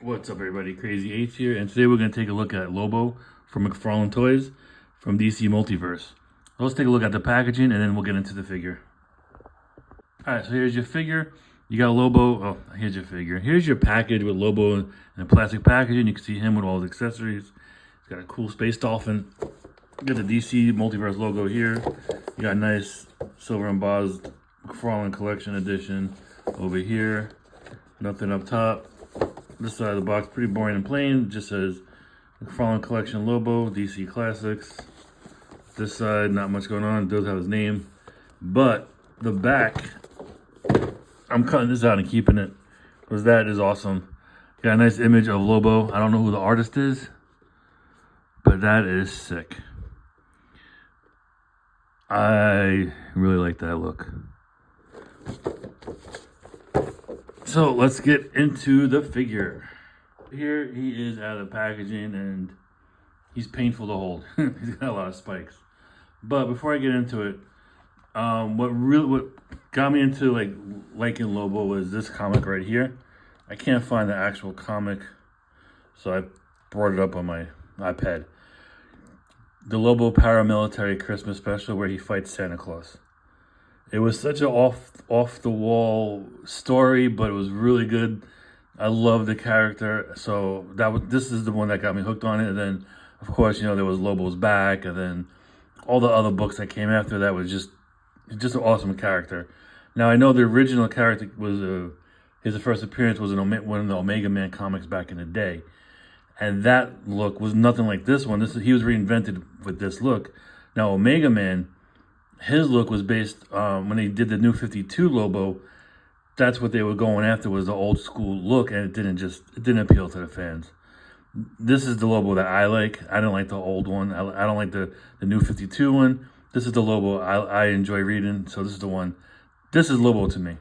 What's up, everybody? Crazy H here, and today we're going to take a look at Lobo from McFarlane Toys from DC Multiverse. Let's take a look at the packaging, and then we'll get into the figure. Alright, so here's your figure. You got Lobo. Oh, here's your figure. Here's your package with Lobo in a plastic packaging. You can see him with all his accessories. He's got a cool space dolphin. You got the DC Multiverse logo here. You got a nice silver embossed McFarlane Collection Edition over here. Nothing up top. This side of the box, pretty boring and plain. It just says McFarlane Collection Lobo, DC Classics. This side, not much going on. It does have his name. But the back, I'm cutting this out and keeping it because that is awesome. Got a nice image of Lobo. I don't know who the artist is, but that is sick. I really like that look. So let's get into the figure. Here he is out of packaging, and he's painful to hold. He's got a lot of spikes. But before I get into it, what got me into liking Lobo was this comic right here. I can't find the actual comic, so I brought it up on my iPad. The Lobo Paramilitary Christmas Special where he fights Santa Claus. It was such an off the wall story, but it was really good. I love the character, so this is the one that got me hooked on it. And then, of course, there was Lobo's Back, and then all the other books that came after that was just an awesome character. Now I know the original character was his first appearance was in one of the Omega Man comics back in the day, and that look was nothing like this one. He was reinvented with this look. Now Omega Man, his look was based when they did the New 52 Lobo. That's what they were going after, was the old school look, and it didn't appeal to the fans. This is the Lobo that I like. I don't like the old one. I don't like the New 52 one. This is the Lobo I enjoy reading, so this is the one. This is Lobo to me.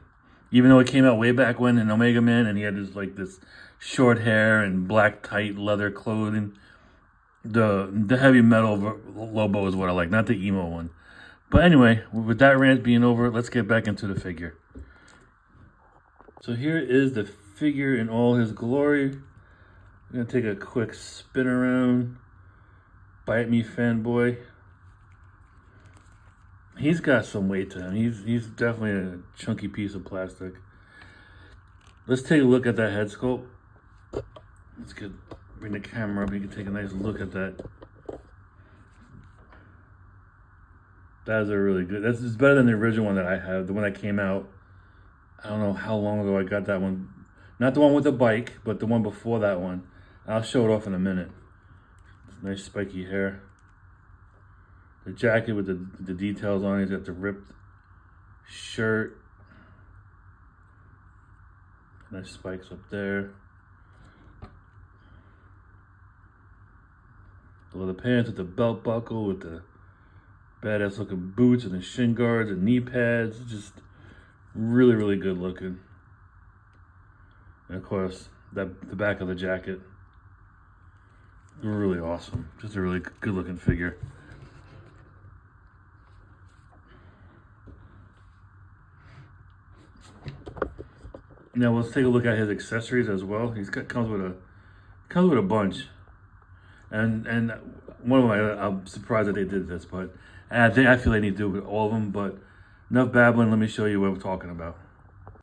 Even though it came out way back when in Omega Man, and he had this short hair and black tight leather clothing. The heavy metal Lobo is what I like, not the emo one. But anyway, with that rant being over, let's get back into the figure. So here is the figure in all his glory. I'm going to take a quick spin around. Bite me, fanboy. He's got some weight to him. He's definitely a chunky piece of plastic. Let's take a look at that head sculpt. Let's bring the camera up. You can take a nice look at that. That is a really good. It's better than the original one that I have. The one that came out, I don't know how long ago I got that one. Not the one with the bike, but the one before that one. I'll show it off in a minute. Nice spiky hair. The jacket with the details on it. He's got the ripped shirt. Nice spikes up there. The leather pants with the belt buckle, with the badass looking boots and the shin guards and knee pads. Just really, really good looking. And of course, the back of the jacket. Really awesome. Just a really good looking figure. Now let's take a look at his accessories as well. Comes with a bunch. And one of them, I'm surprised that they did this, but I feel they need to do it with all of them. But enough babbling, let me show you what we're talking about.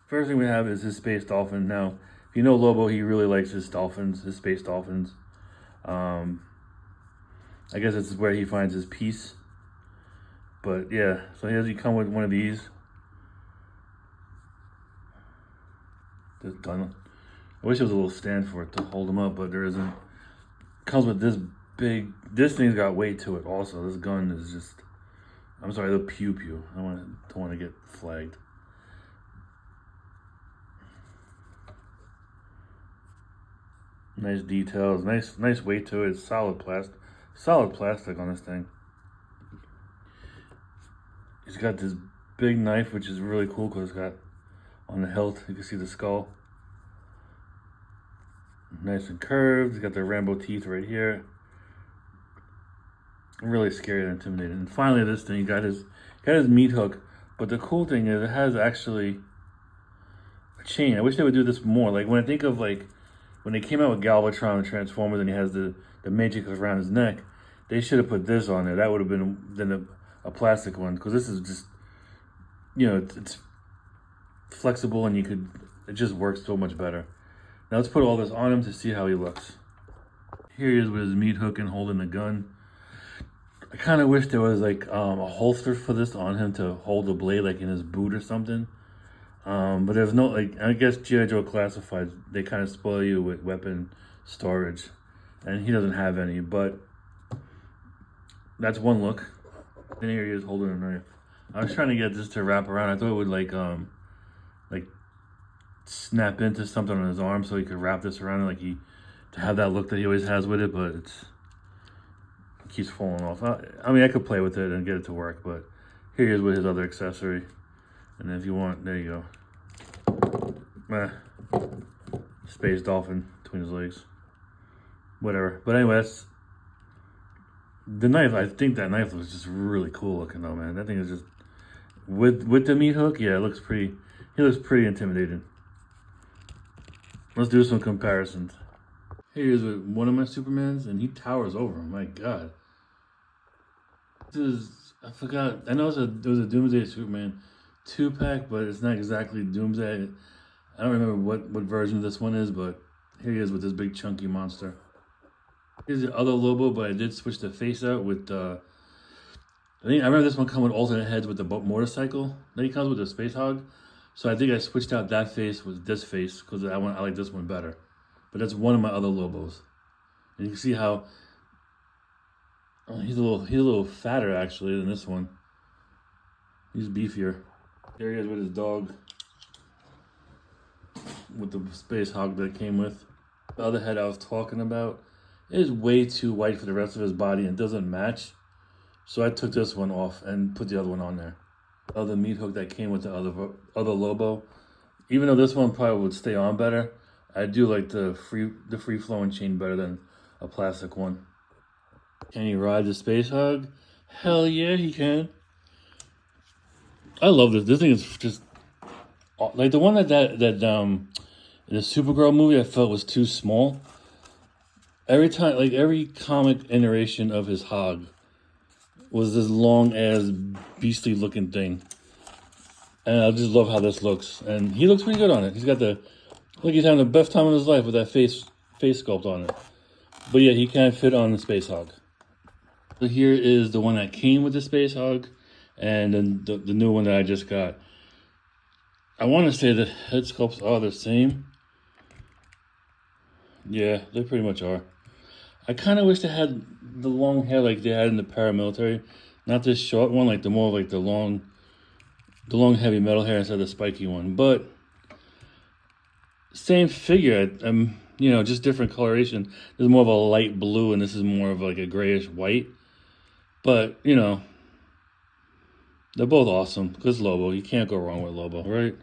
First thing we have is his space dolphin. Now, if you know Lobo, he really likes his space dolphins. I guess this is where he finds his peace. But yeah, so he come with one of these. This gun. I wish there was a little stand for it to hold him up, but there isn't. Comes with this big. This thing's got weight to it. Also, this gun is just. I'm sorry, the pew pew. I don't want to get flagged. Nice details. Nice weight to it. Solid plastic on this thing. He's got this big knife, which is really cool because it's got on the hilt. You can see the skull. Nice and curved. He's got the Rambo teeth right here. Really scary and intimidating. And finally, this thing, he got his meat hook. But the cool thing is, it has actually a chain. I wish they would do this more. Like when I think of when they came out with Galvatron and Transformers, and he has the Matrix around his neck, they should have put this on there. That would have been then a plastic one, because this is just, you know, it's flexible and it just works so much better. Now let's put all this on him to see how he looks. Here he is with his meat hook and holding the gun. I kind of wish there was like a holster for this on him to hold the blade, like in his boot or something. But there's no, like, I guess G.I. Joe Classified, they kind of spoil you with weapon storage, and he doesn't have any, but that's one look. And here he is holding a knife. I was trying to get this to wrap around. I thought it would like snap into something on his arm so he could wrap this around, like to have that look that he always has with it, but it keeps falling off. I mean, I could play with it and get it to work, but here he is with his other accessory. And if you want, there you go. Space dolphin between his legs. Whatever. But anyway, that's the knife. I think that knife was just really cool looking though, man. That thing is just with the meat hook, yeah, it looks pretty. He looks pretty intimidating. Let's do some comparisons. Here he is with one of my Supermans, and he towers over him. My God. This is, I forgot. I know it was a Doomsday Superman 2-pack, but it's not exactly Doomsday. I don't remember what version of this one is, but here he is with this big chunky monster. Here's the other Lobo, but I did switch the face out with I remember this one coming with alternate heads with the motorcycle. Then he comes with the Space Hog. So I think I switched out that face with this face because I like this one better. But that's one of my other Lobos. And you can see how he's a little fatter actually than this one. He's beefier. There he is with his dog, with the Space Hog that it came with. The other head I was talking about is way too white for the rest of his body and doesn't match. So I took this one off and put the other one on there. The other meat hook that came with the other Lobo. Even though this one probably would stay on better, I do like the free flowing chain better than a plastic one. Can he ride the Space Hog? Hell yeah, he can. I love this. This thing is just like the one that in the Supergirl movie I felt was too small. Every time, like every comic iteration of his hog was this long ass beastly looking thing. And I just love how this looks. And he looks pretty good on it. He's got he's having the best time of his life with that face sculpt on it. But yeah, he can't fit on the Space Hog. So here is the one that came with the Space Hog, and then the new one that I just got. I want to say the head sculpts are the same. Yeah, they pretty much are. I kind of wish they had the long hair like they had in the paramilitary. Not this short one, like the more like the long heavy metal hair instead of the spiky one. But same figure. Just different coloration. This is more of a light blue, and this is more of like a grayish white. But, they're both awesome. Because Lobo, you can't go wrong with Lobo, right?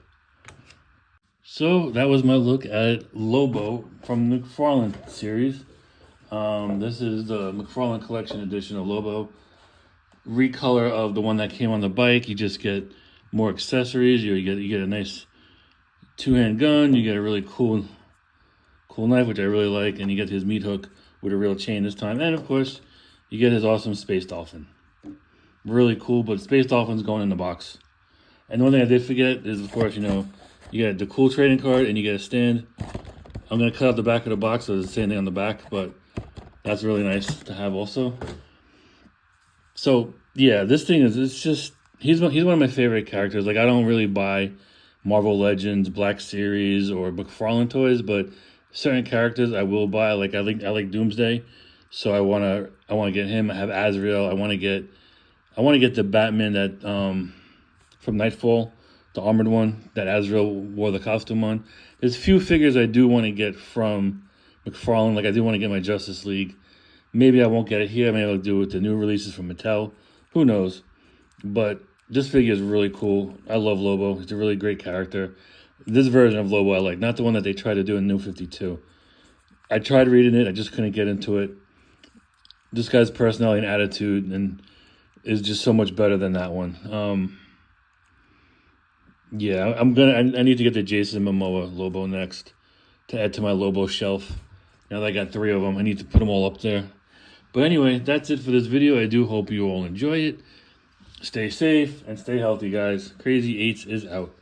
So that was my look at Lobo from the McFarlane series. This is the McFarlane Collection Edition of Lobo. Recolor of the one that came on the bike. You just get more accessories. You get a nice two-hand gun. You get a really cool knife, which I really like, and you get his meat hook with a real chain this time. And of course, you get his awesome Space Dolphin. Really cool, but Space Dolphin's going in the box. And the one thing I did forget is, of course, you get the cool trading card and you get a stand. I'm going to cut out the back of the box so there's the same thing on the back, but that's really nice to have also. So, yeah, this thing he's one of my favorite characters. Like, I don't really buy Marvel Legends, Black Series, or McFarlane toys, but certain characters I will buy. Like, I like Doomsday, so I wanna get him. I have Azrael. I want to get the Batman that from Nightfall, the armored one that Azrael wore the costume on. There's a few figures I do want to get from McFarlane. Like, I do want to get my Justice League. Maybe I won't get it here. Maybe I'll do it with the new releases from Mattel. Who knows? But this figure is really cool. I love Lobo. He's a really great character. This version of Lobo I like, not the one that they tried to do in New 52. I tried reading it. I just couldn't get into it. This guy's personality and attitude is just so much better than that one. Yeah, I need to get the Jason Momoa Lobo next. to add to my Lobo shelf. Now that I got 3 of them, I need to put them all up there. But anyway, that's it for this video. I do hope you all enjoy it. Stay safe and stay healthy, guys. Crazy 8s is out.